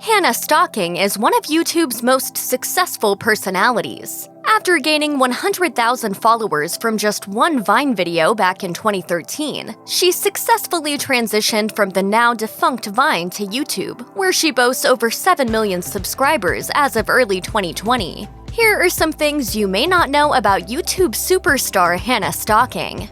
Hannah Stocking is one of YouTube's most successful personalities. After gaining 100,000 followers from just one Vine video back in 2013, she successfully transitioned from the now-defunct Vine to YouTube, where she boasts over 7 million subscribers as of early 2020. Here are some things you may not know about YouTube superstar Hannah Stocking.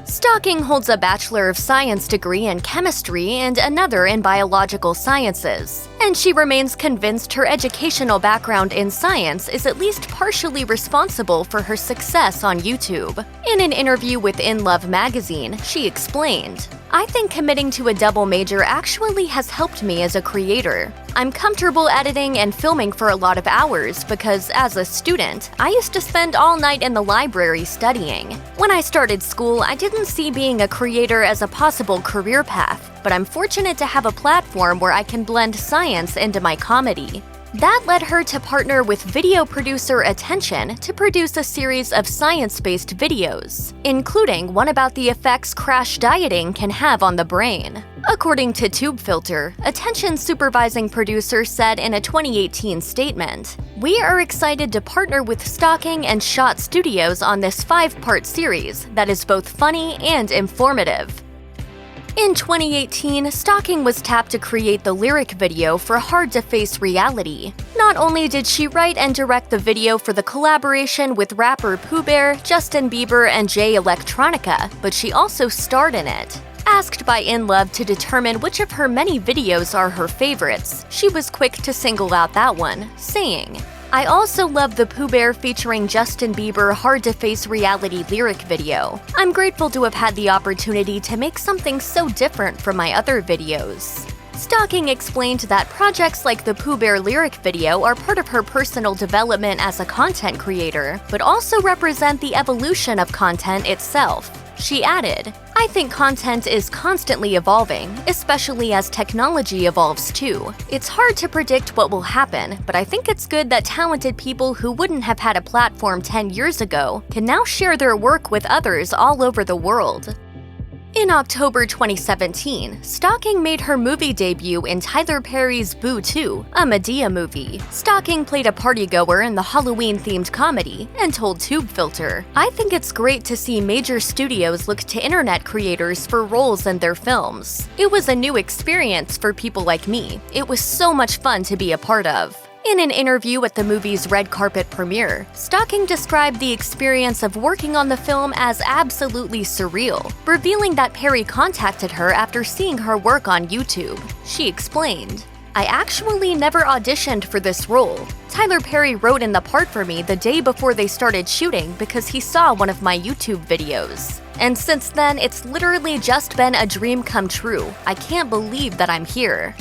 Stocking holds a Bachelor of Science degree in chemistry and another in biological sciences, and she remains convinced her educational background in science is at least partially responsible for her success on YouTube. In an interview with In Love magazine, she explained, "I think committing to a double major actually has helped me as a creator. I'm comfortable editing and filming for a lot of hours because, as a student, I used to spend all night in the library studying. When I started school, I didn't see being a creator as a possible career path, but I'm fortunate to have a platform where I can blend science into my comedy." That led her to partner with video producer Attention to produce a series of science-based videos, including one about the effects crash dieting can have on the brain. According to TubeFilter, Attention's supervising producer said in a 2018 statement, "We are excited to partner with Stocking and Shot Studios on this 5-part series that is both funny and informative." In 2018, Stocking was tapped to create the lyric video for Hard to Face Reality. Not only did she write and direct the video for the collaboration with rapper Bieber, Justin Bieber, and Jay Electronica, but she also starred in it. Asked by In Love to determine which of her many videos are her favorites, she was quick to single out that one, saying, "I also love the Bieber featuring Justin Bieber Hard to Face Reality lyric video. I'm grateful to have had the opportunity to make something so different from my other videos." Stocking explained that projects like the Bieber lyric video are part of her personal development as a content creator, but also represent the evolution of content itself. She added, "I think content is constantly evolving, especially as technology evolves too. It's hard to predict what will happen, but I think it's good that talented people who wouldn't have had a platform 10 years ago can now share their work with others all over the world." In October 2017, Stocking made her movie debut in Tyler Perry's Boo 2, a Madea movie. Stocking played a partygoer in the Halloween-themed comedy and told TubeFilter, "I think it's great to see major studios look to internet creators for roles in their films. It was a new experience for people like me. It was so much fun to be a part of." In an interview at the movie's red carpet premiere, Stocking described the experience of working on the film as absolutely surreal, revealing that Perry contacted her after seeing her work on YouTube. She explained, "I actually never auditioned for this role. Tyler Perry wrote in the part for me the day before they started shooting because he saw one of my YouTube videos. And since then, it's literally just been a dream come true. I can't believe that I'm here."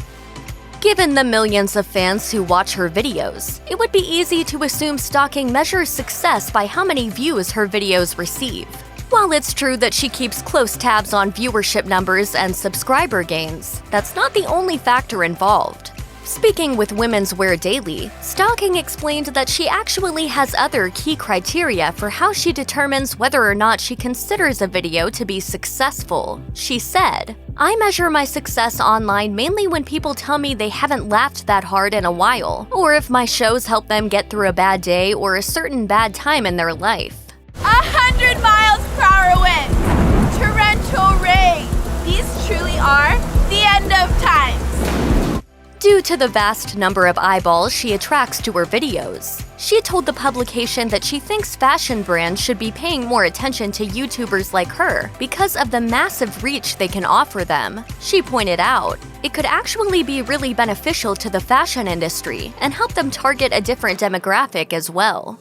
Given the millions of fans who watch her videos, it would be easy to assume Stocking measures success by how many views her videos receive. While it's true that she keeps close tabs on viewership numbers and subscriber gains, that's not the only factor involved. Speaking with Women's Wear Daily, Stocking explained that she actually has other key criteria for how she determines whether or not she considers a video to be successful. She said, "I measure my success online mainly when people tell me they haven't laughed that hard in a while, or if my shows help them get through a bad day or a certain bad time in their life." 100 miles per hour wind, torrential rain. These truly are the end of times. Due to the vast number of eyeballs she attracts to her videos, she told the publication that she thinks fashion brands should be paying more attention to YouTubers like her because of the massive reach they can offer them. She pointed out, "It could actually be really beneficial to the fashion industry and help them target a different demographic as well."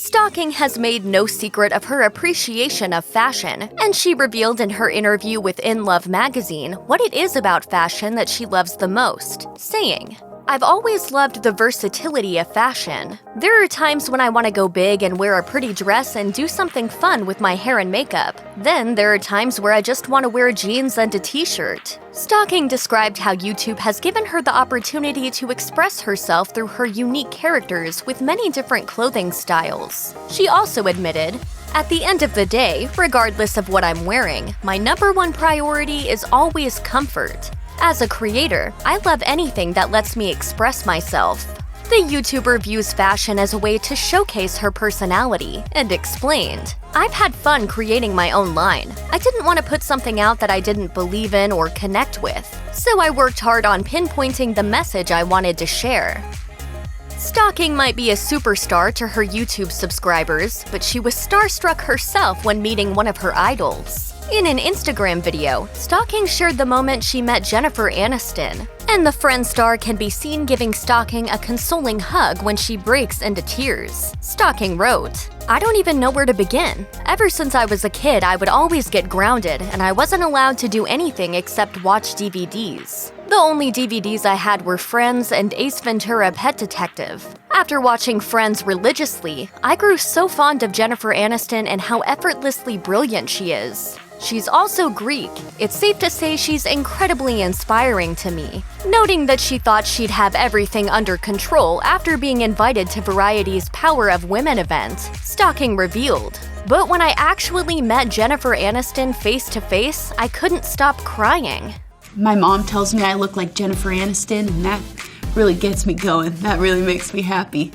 Stocking has made no secret of her appreciation of fashion, and she revealed in her interview with In Love magazine what it is about fashion that she loves the most, saying, "I've always loved the versatility of fashion. There are times when I want to go big and wear a pretty dress and do something fun with my hair and makeup. Then there are times where I just want to wear jeans and a t-shirt." Stocking described how YouTube has given her the opportunity to express herself through her unique characters with many different clothing styles. She also admitted, "At the end of the day, regardless of what I'm wearing, my #1 priority is always comfort. As a creator, I love anything that lets me express myself. The YouTuber views fashion as a way to showcase her personality and explained, "I've had fun creating my own line. I didn't want to put something out that I didn't believe in or connect with, so I worked hard on pinpointing the message I wanted to share." Stalking might be a superstar to her YouTube subscribers, but she was starstruck herself when meeting one of her idols. In an Instagram video, Stalking shared the moment she met Jennifer Aniston, and the Friend star can be seen giving Stalking a consoling hug when she breaks into tears. Stalking wrote, "I don't even know where to begin. Ever since I was a kid, I would always get grounded, and I wasn't allowed to do anything except watch DVDs. The only DVDs I had were Friends and Ace Ventura: Pet Detective. After watching Friends religiously, I grew so fond of Jennifer Aniston and how effortlessly brilliant she is. She's also Greek. It's safe to say she's incredibly inspiring to me." Noting that she thought she'd have everything under control after being invited to Variety's Power of Women event, Stalking revealed, "But when I actually met Jennifer Aniston face to face, I couldn't stop crying." My mom tells me I look like Jennifer Aniston, and that really gets me going. That really makes me happy.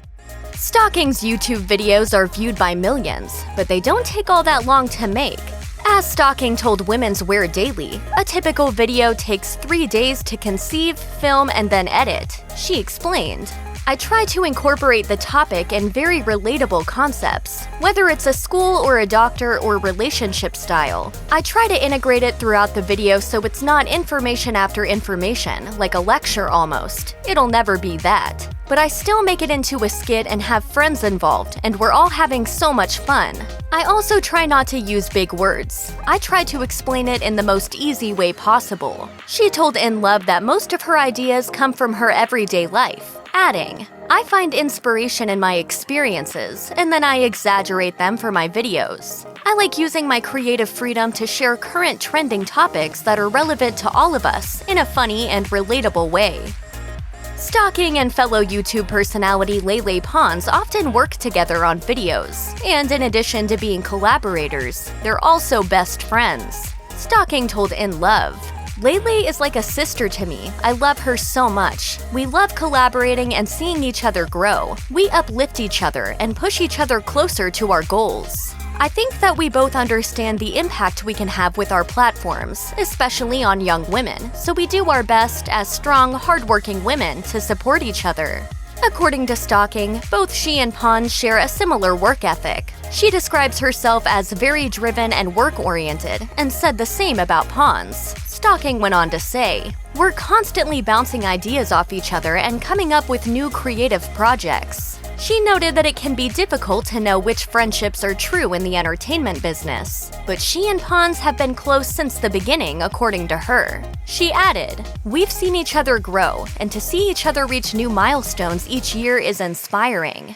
Stalking's YouTube videos are viewed by millions, but they don't take all that long to make. As Stalking told Women's Wear Daily, a typical video takes 3 days to conceive, film, and then edit. She explained, "I try to incorporate the topic and very relatable concepts, whether it's a school or a doctor or relationship style. I try to integrate it throughout the video so it's not information after information, like a lecture almost. It'll never be that. But I still make it into a skit and have friends involved, and we're all having so much fun. I also try not to use big words. I try to explain it in the most easy way possible." She told In Love that most of her ideas come from her everyday life, adding, "I find inspiration in my experiences, and then I exaggerate them for my videos. I like using my creative freedom to share current trending topics that are relevant to all of us in a funny and relatable way." Stalking and fellow YouTube personality Lele Pons often work together on videos, and in addition to being collaborators, they're also best friends. Stalking told In Love, "Lele is like a sister to me. I love her so much. We love collaborating and seeing each other grow. We uplift each other and push each other closer to our goals. I think that we both understand the impact we can have with our platforms, especially on young women, so we do our best as strong, hardworking women to support each other." According to Stalking, both she and Pons share a similar work ethic. She describes herself as very driven and work-oriented, and said the same about Pons. Stalking went on to say, "We're constantly bouncing ideas off each other and coming up with new creative projects." She noted that it can be difficult to know which friendships are true in the entertainment business, but she and Pons have been close since the beginning, according to her. She added, "We've seen each other grow, and to see each other reach new milestones each year is inspiring."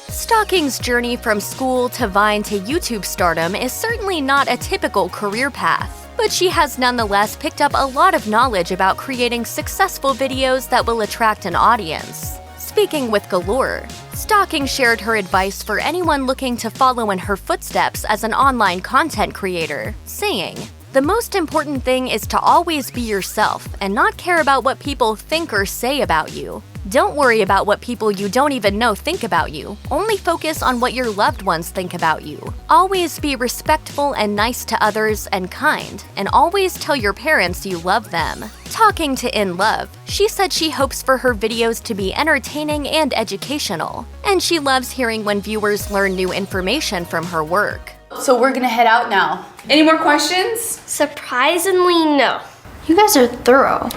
Stalking's journey from school to Vine to YouTube stardom is certainly not a typical career path, but she has nonetheless picked up a lot of knowledge about creating successful videos that will attract an audience. Speaking with Galore, Stalking shared her advice for anyone looking to follow in her footsteps as an online content creator, saying, "The most important thing is to always be yourself and not care about what people think or say about you. Don't worry about what people you don't even know think about you. Only focus on what your loved ones think about you. Always be respectful and nice to others and kind, and always tell your parents you love them." Talking to In Love, she said she hopes for her videos to be entertaining and educational, and she loves hearing when viewers learn new information from her work. So we're gonna head out now. Any more questions? Surprisingly, no. You guys are thorough.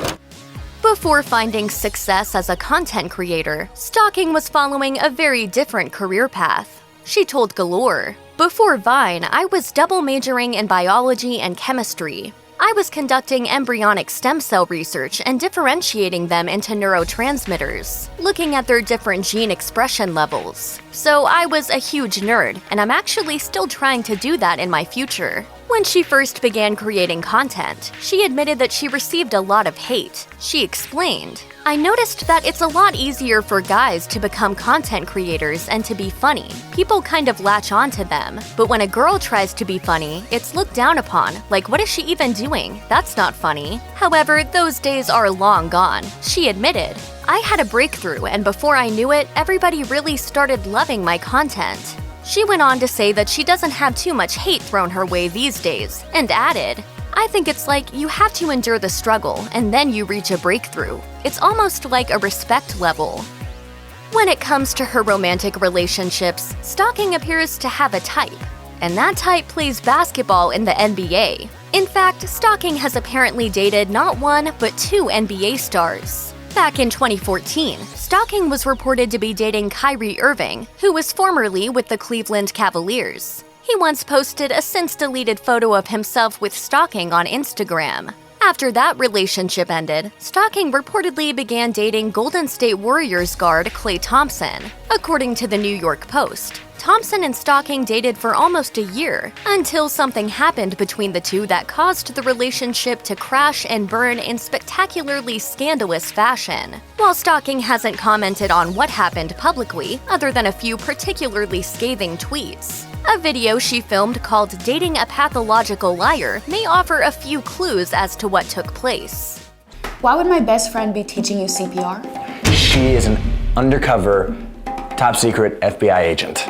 Before finding success as a content creator, Stalking was following a very different career path. She told Galore, "Before Vine, I was double majoring in biology and chemistry. I was conducting embryonic stem cell research and differentiating them into neurotransmitters, looking at their different gene expression levels. So I was a huge nerd, and I'm actually still trying to do that in my future." When she first began creating content, she admitted that she received a lot of hate. She explained, I noticed that it's a lot easier for guys to become content creators and to be funny. People kind of latch onto them. But when a girl tries to be funny, it's looked down upon. Like, what is she even doing? That's not funny. However, those days are long gone. She admitted, "I had a breakthrough, and before I knew it, everybody really started loving my content." She went on to say that she doesn't have too much hate thrown her way these days, and added, "I think it's like you have to endure the struggle, and then you reach a breakthrough. It's almost like a respect level." When it comes to her romantic relationships, Stocking appears to have a type, and that type plays basketball in the NBA. In fact, Stocking has apparently dated not one, but 2 NBA stars. Back in 2014, Stocking was reported to be dating Kyrie Irving, who was formerly with the Cleveland Cavaliers. He once posted a since-deleted photo of himself with Stocking on Instagram. After that relationship ended, Stocking reportedly began dating Golden State Warriors guard Klay Thompson. According to the New York Post, Thompson and Stocking dated for almost a year, until something happened between the two that caused the relationship to crash and burn in spectacularly scandalous fashion. While Stocking hasn't commented on what happened publicly, other than a few particularly scathing tweets, a video she filmed called "Dating a Pathological Liar" may offer a few clues as to what took place. Why would my best friend be teaching you CPR? She is an undercover, top-secret FBI agent.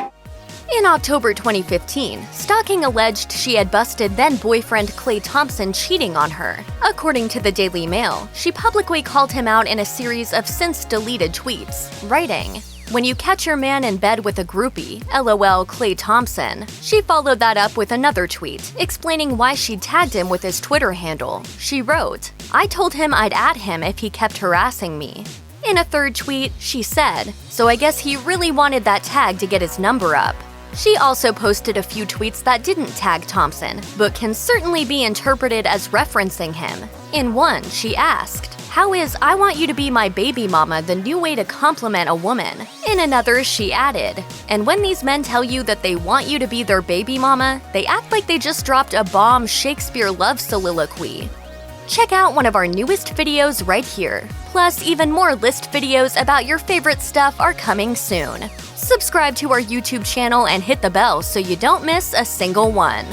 In October 2015, Stocking alleged she had busted then-boyfriend Klay Thompson cheating on her. According to the Daily Mail, she publicly called him out in a series of since-deleted tweets, writing, "When you catch your man in bed with a groupie, LOL Klay Thompson." She followed that up with another tweet, explaining why she tagged him with his Twitter handle. She wrote, "I told him I'd add him if he kept harassing me." In a third tweet, she said, "So I guess he really wanted that tag to get his number up." She also posted a few tweets that didn't tag Thompson, but can certainly be interpreted as referencing him. In one, she asked, "How is 'I want you to be my baby mama' the new way to compliment a woman?" In another, she added, "And when these men tell you that they want you to be their baby mama, they act like they just dropped a bomb Shakespeare love soliloquy." Check out one of our newest videos right here. Plus, even more list videos about your favorite stuff are coming soon. Subscribe to our YouTube channel and hit the bell so you don't miss a single one.